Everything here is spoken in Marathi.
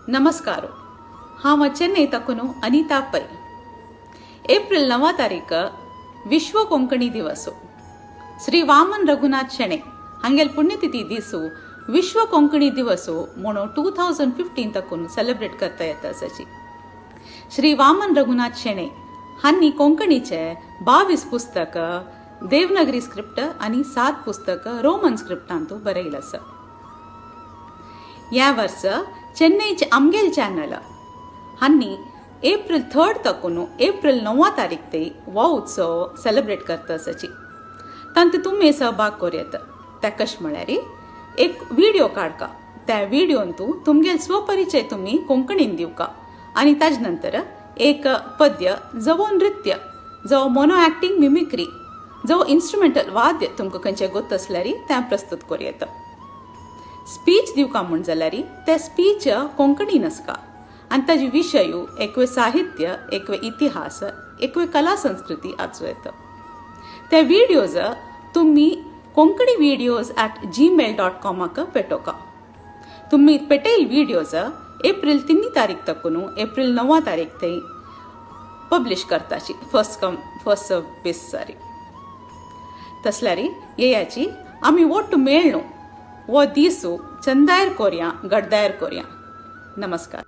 नमस्कार हांव चेन्नई तकून अनिता पै। एप्रिल 9 तारीख विश्व कोंकणी दिवस। श्री वामन रघुनाथ शेणे हांगेल पुण्यतिथी दिसू विश्व कोंकणी दिवस म्हणून 2015 तकून सेलिब्रेट करता येता आसाची। श्री वामन रघुनाथ शेणे हांनी कोंकणीचे 22 पुस्तक देवनागरी स्क्रिप्ट आणि 7 पुस्तक रोमन स्क्रिप्टांतू बरयला आसा। या वर्ष चेन्नईचे आमगेल चॅनल हांनी एप्रिल 3 तकून एप्रिल 9 तारीख ते हो उत्सव सेलिब्रेट करता आसाची। तांत तुम्ही सहभाग करूं ते कशें म्हळ्यार एक व्हिडिओ काडका, त्या व्हिडिओंतू तुमगेल स्वपरिचय तुम्ही कोंकणीन दिवका आणि ताजे नंतर एक पद्य जो नृत्य जो मोनो एक्टिंग मिमिक्री जो इन्स्ट्रुमेंटल वाद्य तुमकां खंयचें गोत असल्यार तें प्रस्तुत करूं येता। स्पीच दिवका म्हण जाल्यार ते स्पीच कोंकणीन आसका आनी ताजे विशय एकवे साहित्य, एकवे इतिहास, एकवे कला संस्कृती आसू येता। ते व्हिडिओज तुम्ही कोंकणी videos@gmail.com पेटोका। तुम्ही पेटयल व्हिडिओज एप्रिल 3 तारीख तकून एप्रिल 9 तारीख ते पब्लिश करताची first come first serve base सारी। तसल्यार येयाची आमी वोट मेळ्ळो वो दीस चंदायर कोरया गड्डायर कोरया। नमस्कार।